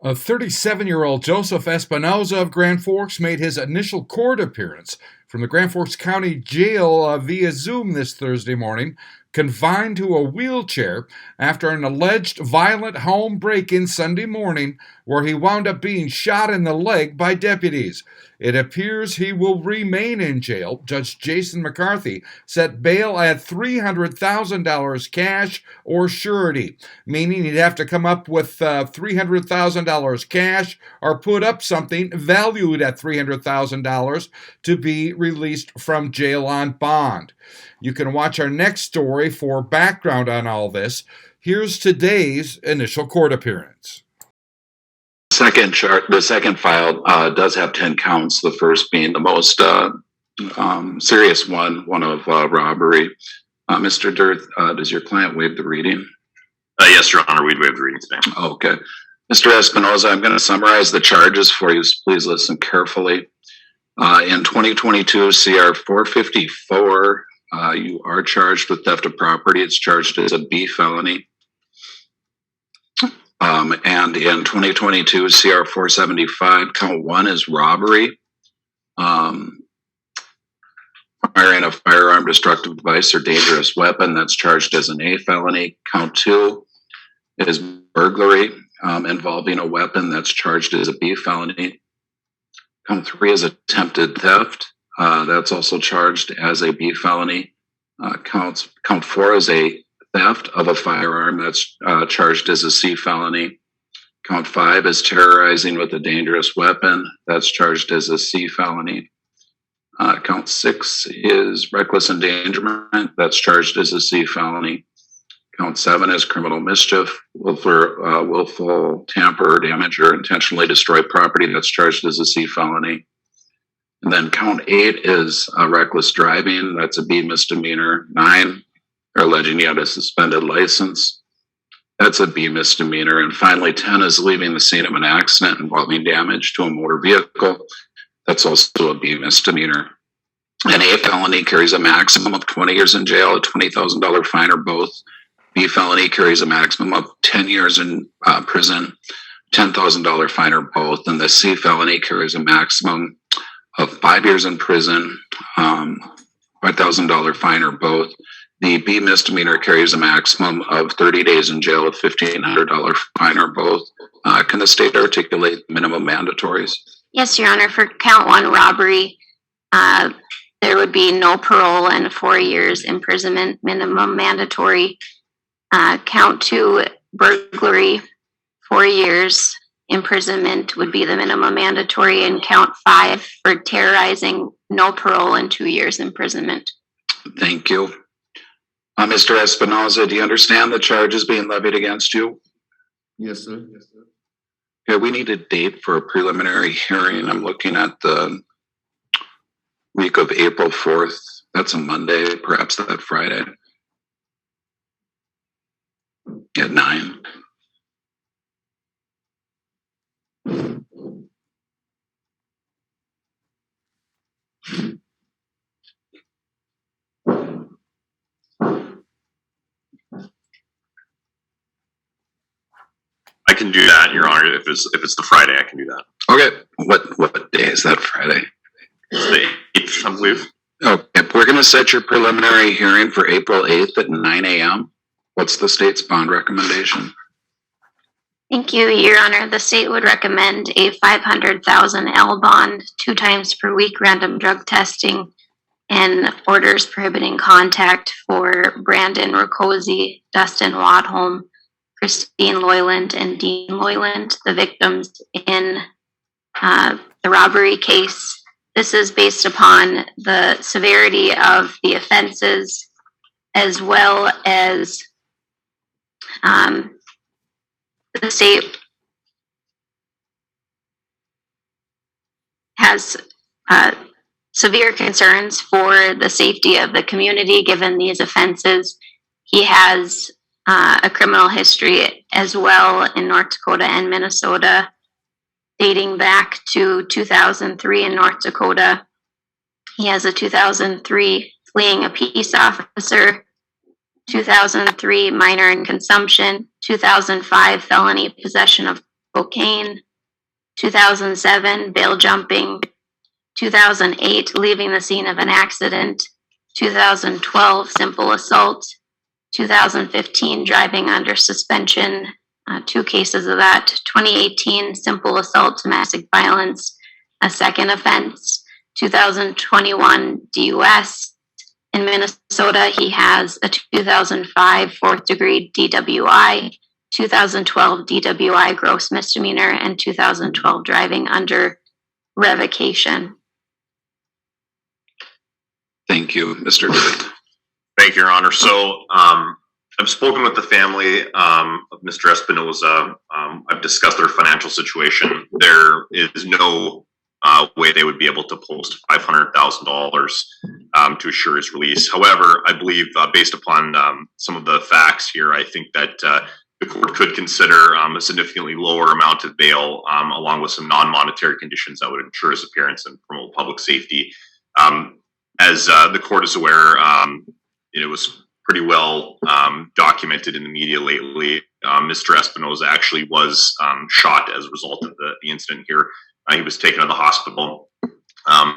A 37-year-old Joseph Espinoza of Grand Forks made his initial court appearance from the Grand Forks County Jail via Zoom this Thursday morning, confined to a wheelchair after an alleged violent home break-in Sunday morning where he wound up being shot in the leg by deputies. It appears he will remain in jail. Judge Jason McCarthy set bail at $300,000 cash or surety, meaning he'd have to come up with $300,000 cash or put up something valued at $300,000 to be released from jail on bond. You can watch our next story for background on all this. Here's today's initial court appearance. The second file does have 10 counts, the first being the most serious one of robbery. Mr. Dirth, does your client waive the reading? Yes, Your Honor, we'd waive the reading today. Okay. Mr. Espinoza, I'm going to summarize the charges for you, so please listen carefully. In 2022 CR 454, you are charged with theft of property. It's charged as a B felony. And in 2022 CR 475, count 1 is robbery. Firing a firearm, destructive device, or dangerous weapon, that's charged as an A felony. Count 2 is burglary involving a weapon, that's charged as a B felony. Count 3 is attempted theft. That's also charged as a B felony. Count 4 is a theft of a firearm. That's charged as a C felony. Count 5 is terrorizing with a dangerous weapon. That's charged as a C felony. Count 6 is reckless endangerment. That's charged as a C felony. Count 7 is criminal mischief, willful tamper, damage, or intentionally destroy property. That's charged as a C felony. And then count 8 is reckless driving. That's a B misdemeanor. 9 are alleging you had a suspended license. That's a B misdemeanor. And finally, 10 is leaving the scene of an accident involving damage to a motor vehicle. That's also a B misdemeanor. An A felony carries a maximum of 20 years in jail, a $20,000 fine, or both. B felony carries a maximum of 10 years in prison, $10,000 fine, or both. And the C felony carries a maximum of 5 years in prison, $5,000 fine, or both. The B misdemeanor carries a maximum of 30 days in jail with $1,500 fine, or both. Can the state articulate minimum mandatories? Yes, Your Honor. For count 1, robbery, there would be no parole and 4 years imprisonment, minimum mandatory. Count 2, burglary, 4 years imprisonment would be the minimum mandatory. And count 5 for terrorizing, no parole and 2 years imprisonment. Thank you. Mr. Espinoza, do you understand the charges being levied against you? Yes, sir. Yes, sir. Okay, we need a date for a preliminary hearing. I'm looking at the week of April 4th. That's a Monday, perhaps that Friday at 9. I can do that, Your Honor. If it's the Friday, I can do that. Okay, what day is that Friday? It's the 8th, I believe. Okay, we're going to set your preliminary hearing for April 8th at 9 a.m. What's the state's bond recommendation? Thank you, Your Honor. The state would recommend a $500,000 L bond, 2 times per week random drug testing, and orders prohibiting contact for Brandon Riccozzi, Dustin Wadholm, Christine Loyland, and Dean Loyland, the victims in the robbery case. This is based upon the severity of the offenses, as well as the state has severe concerns for the safety of the community given these offenses. He has a criminal history as well in North Dakota and Minnesota, dating back to 2003 in North Dakota. He has a 2003 fleeing a peace officer, 2003 minor in consumption, 2005 felony possession of cocaine, 2007, bail jumping, 2008, leaving the scene of an accident, 2012, simple assault, 2015, driving under suspension, 2 cases of that, 2018, simple assault, domestic violence, a second offense, 2021, DUS. In Minnesota, he has a 2005 fourth degree DWI, 2012 DWI gross misdemeanor, and 2012 driving under revocation. Thank you, Mr. David. Thank you, Your Honor. So I've spoken with the family of Mr. Espinoza. I've discussed their financial situation. There is no way they would be able to post $500,000 to assure his release. However, I believe based upon some of the facts here, I think that the court could consider a significantly lower amount of bail along with some non-monetary conditions that would ensure his appearance and promote public safety. As the court is aware, it was pretty well documented in the media lately. Mr. Espinoza actually was shot as a result of the incident here. He was taken to the hospital. The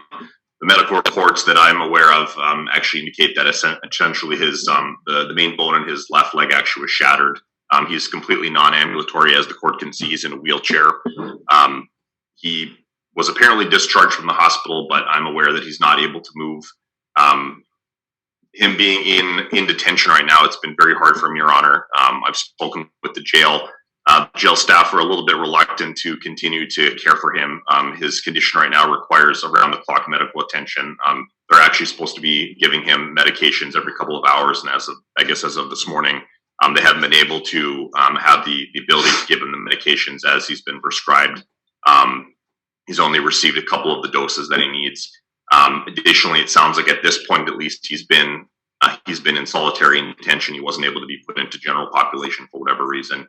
medical reports that I'm aware of actually indicate that essentially his the main bone in his left leg actually was shattered. He's completely non-ambulatory, as the court can see. He's in a wheelchair. He was apparently discharged from the hospital, but I'm aware that he's not able to move. Him being in detention right now, it's been very hard for him, Your Honor. I've spoken with the jail. Jail staff are a little bit reluctant to continue to care for him. His condition right now requires around-the-clock medical attention. They're actually supposed to be giving him medications every couple of hours, and as of this morning, they haven't been able to have the ability to give him the medications as he's been prescribed. He's only received a couple of the doses that he needs. Additionally, it sounds like at this point, at least, he's been in solitary detention. He wasn't able to be put into general population for whatever reason.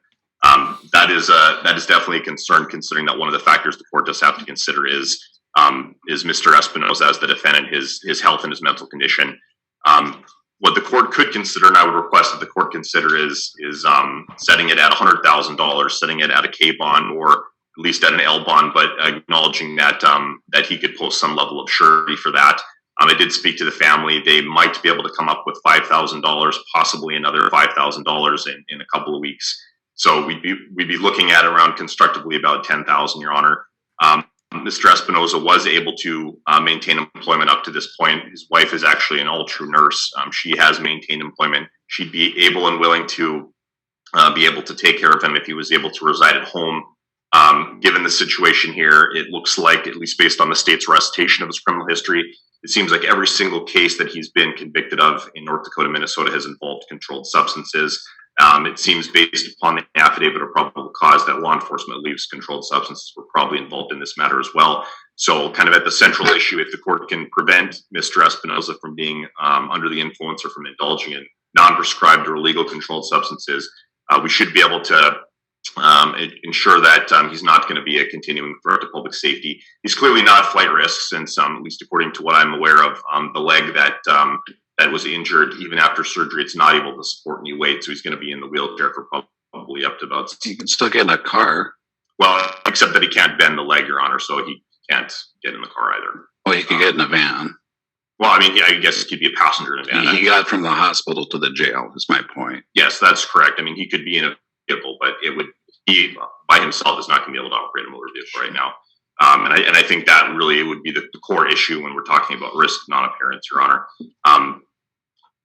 That is definitely a concern, considering that one of the factors the court does have to consider is Mr. Espinoza as the defendant, his health and his mental condition. What the court could consider, and I would request that the court consider, is setting it at $100,000, setting it at a K bond, or at least at an L bond, but acknowledging that that he could post some level of surety for that. I did speak to the family. They might be able to come up with $5,000, possibly another $5,000 in a couple of weeks. So we'd be looking at around constructively about $10,000, Your Honor. Mr. Espinoza was able to maintain employment up to this point. His wife is actually an all-true nurse. She has maintained employment. She'd be able and willing to be able to take care of him if he was able to reside at home. Given the situation here, it looks like, at least based on the state's recitation of his criminal history, it seems like every single case that he's been convicted of in North Dakota, Minnesota has involved controlled substances. It seems based upon the affidavit of probable cause that law enforcement believes controlled substances were probably involved in this matter as well. So kind of at the central issue, if the court can prevent Mr. Espinoza from being under the influence or from indulging in non-prescribed or illegal controlled substances, we should be able to ensure that he's not going to be a continuing threat to public safety. He's clearly not flight risk, since at least according to what I'm aware of, the leg that was injured, even after surgery, it's not able to support any weight, so he's going to be in the wheelchair for probably up to about. He can still get in a car. Well, except that he can't bend the leg, Your Honor, so he can't get in the car either. Well, he could get in a van. Well, I mean, yeah, I guess he could be a passenger in a van. He got from the hospital to the jail, is my point. Yes, that's correct. I mean, he could be in a vehicle, but he by himself is not going to be able to operate a motor vehicle right now. And I think that really would be the core issue when we're talking about risk non-appearance, Your Honor.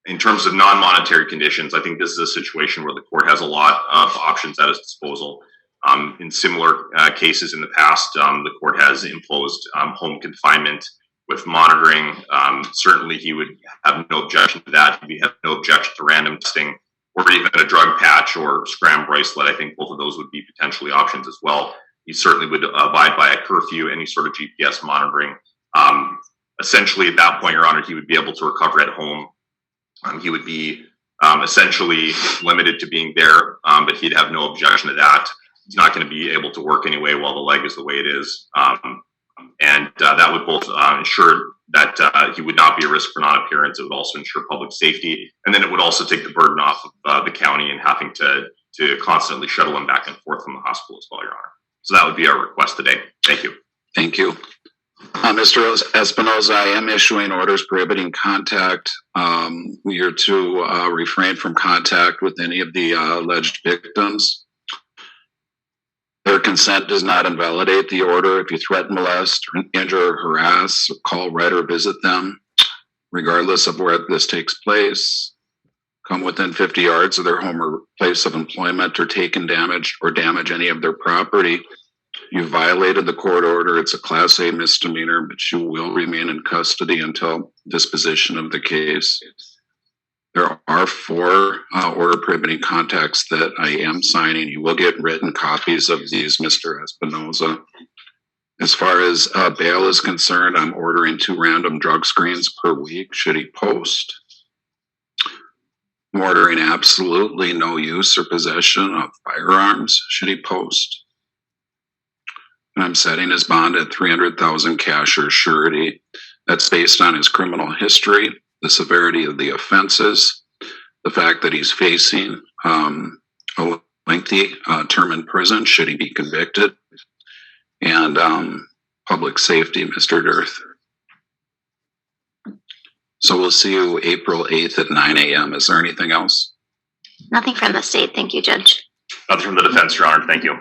In terms of non-monetary conditions, I think this is a situation where the court has a lot of options at its disposal. In similar cases in the past, the court has imposed home confinement with monitoring. Certainly he would have no objection to that. He'd have no objection to random testing, or even a drug patch or scram bracelet. I think both of those would be potentially options as well. He certainly would abide by a curfew, any sort of GPS monitoring. Essentially, at that point, Your Honor, he would be able to recover at home. He would be essentially limited to being there, but he'd have no objection to that. He's not going to be able to work anyway while the leg is the way it is. And that would both ensure that he would not be a risk for non-appearance. It would also ensure public safety. And then it would also take the burden off of the county and having to constantly shuttle him back and forth from the hospital as well, Your Honor. So that would be our request today. Thank you. Thank you. Mr. Espinoza, I am issuing orders prohibiting contact. You're to refrain from contact with any of the alleged victims. Their consent does not invalidate the order. If you threaten, molest, or injure, harass, or call, write, or visit them, regardless of where this takes place, come within 50 yards of their home or place of employment, or take and damage any of their property, you violated the court order. It's a Class A misdemeanor, but you will remain in custody until disposition of the case. There are 4 order prohibiting contacts that I am signing. You will get written copies of these, Mr. Espinoza. As far as bail is concerned, I'm ordering 2 random drug screens per week should he post. I'm ordering absolutely no use or possession of firearms should he post. And I'm setting his bond at $300,000 cash or surety. That's based on his criminal history, the severity of the offenses, the fact that he's facing a lengthy term in prison should he be convicted, and public safety, Mr. Dearth. So we'll see you April 8th at 9 a.m. Is there anything else? Nothing from the state. Thank you, Judge. Nothing from the defense, Your Honor. Thank you.